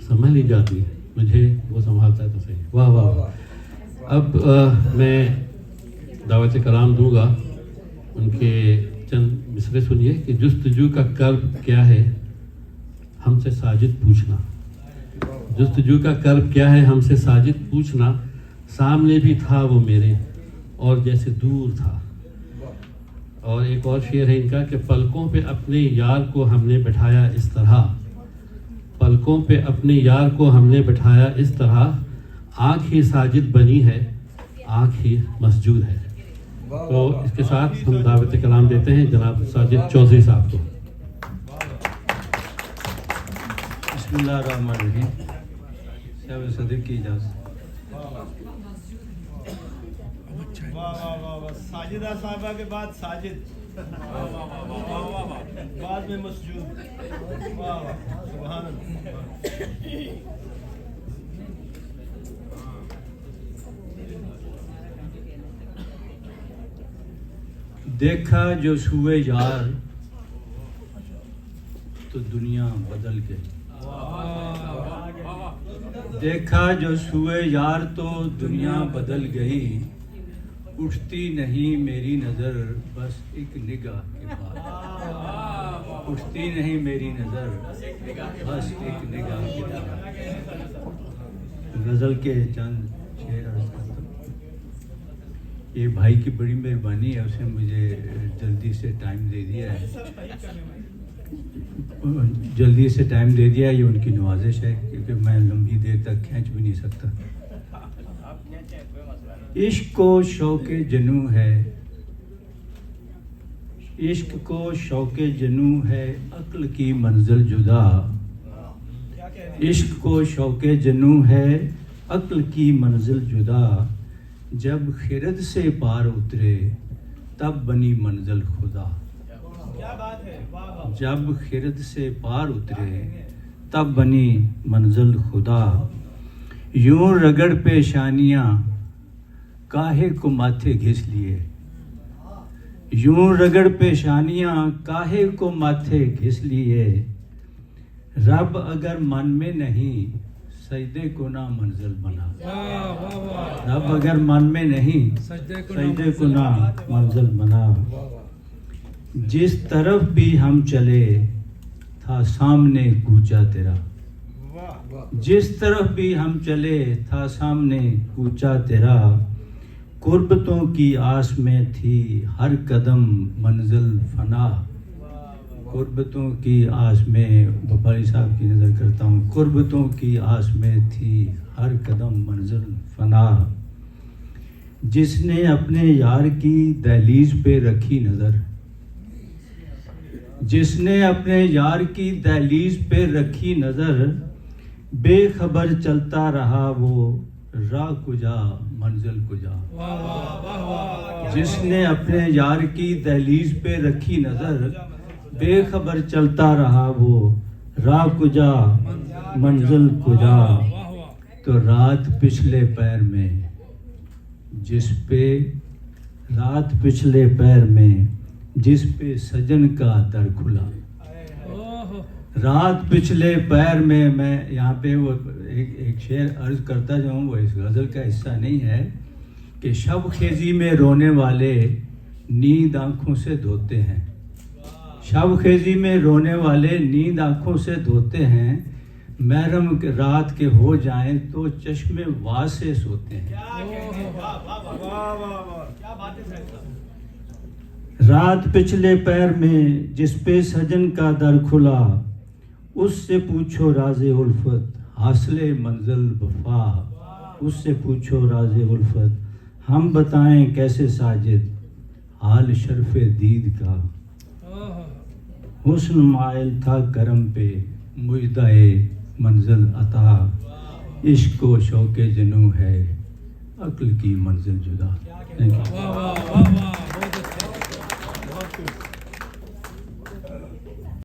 संभल ही जाती, मुझे वो संभालता है तो सही। वाह वाह वाह। अब मैं दावत कलाम दूंगा, उनके चंद मिसरे सुनिए कि जुस्तजू का कर्ब क्या है हमसे साजिद पूछना। जुस्तजू का कर्ब क्या है हमसे साजिद पूछना, सामने भी था वो मेरे और जैसे दूर था। और एक और शेर है इनका कि पलकों पे अपने यार को हमने बिठाया इस तरह, पलकों पे अपने यार को हमने बिठाया इस तरह, आँख ही साजिद बनी है, आँख ही मसजूद है। तो इसके साथ हम दावत कलाम देते हैं जनाब साजिद चौधरी साहब को। बिस्मिल्लाहिर्रहमानिर्रहीम। शाह सदीक की इजाज़त। वाह वाह वाह वाह। साजिदा साहबा के बाद साजिद, बाद में मसजूद। वाह वाह सुभान अल्लाह। देखा जो छुए यार तो दुनिया बदल गई, देखा जो छुए यार तो दुनिया बदल गई, उठती नहीं मेरी नज़र बस एक निगाह के बाद, उठती नहीं मेरी नज़र बस एक निगाह के बाद। गज़ल के चंद शेर अर्ज़ करता हूँ। ये भाई की बड़ी मेहरबानी है, उसने मुझे जल्दी से टाइम दे दिया है, जल्दी से टाइम दे दिया है, ये उनकी नवाजिश है क्योंकि मैं लंबी देर तक खींच भी नहीं सकता। इश्क को शौके जनू है, इश्क को शौके जनू है, अक्ल की मंजिल जुदा, इश्क को शौके जनू है, अक्ल की मंजिल जुदा, जब खिरद से पार उतरे तब बनी मंजिल खुदा, क्या बात है। वाह वाह। जब खिरद से पार उतरे तब बनी मंजिल खुदा, यूं रगड़ पेशानियाँ काहे को माथे घिस लिए, यूं रगड़ पेशानियाँ काहे को माथे घिस लिए, रब अगर मन में नहीं सजदे को ना मंजिल बना, रब अगर मन में नहीं सजदे को ना मंजिल बना, जिस तरफ भी हम चले था सामने कूचा तेरा, जिस तरफ भी हम चले था सामने कूचा तेरा, कुर्बतों की आस में थी हर कदम मंजिल फना, कुर्बतों की आस में, बपारी साहब की नज़र करता हूँ, कुर्बतों की आस में थी हर कदम मंजिल फना, जिसने अपने यार की दहलीज पे रखी नज़र, जिसने अपने यार की दहलीज पे रखी नज़र, बेखबर चलता रहा वो राह कुजा मंजिल कुजा, जिसने अपने यार की दहलीज पे रखी नज़र, बेखबर चलता रहा वो राह कुजा मंजिल कुजा, तो रात पिछले पैर में जिस पे, रात पिछले पैर में जिस पे सजन का दर खुला, रात पिछले पैर में, मैं यहाँ पे वो एक शेर अर्ज करता जाऊँ, वो इस गज़ल का हिस्सा नहीं है कि शब खेजी में रोने वाले नींद आँखों से धोते हैं, शब खेजी में रोने वाले नींद आँखों से धोते हैं, महरम रात के हो जाएं तो चश्मे वाह से सोते हैं, रात पिछले पैर में जिस पे सजन का दर खुला, उससे पूछो राज़े उल्फत हासिले मंजिल वफा, उससे पूछो राज़े उल्फत हम बताएं कैसे साजिद हाल शर्फ़े दीद का, हुस्न माइल था करम पे मुजदाए मंजिल अता, इश्क को शौके जनू है अक्ल की मंजिल जुदा। Thank you.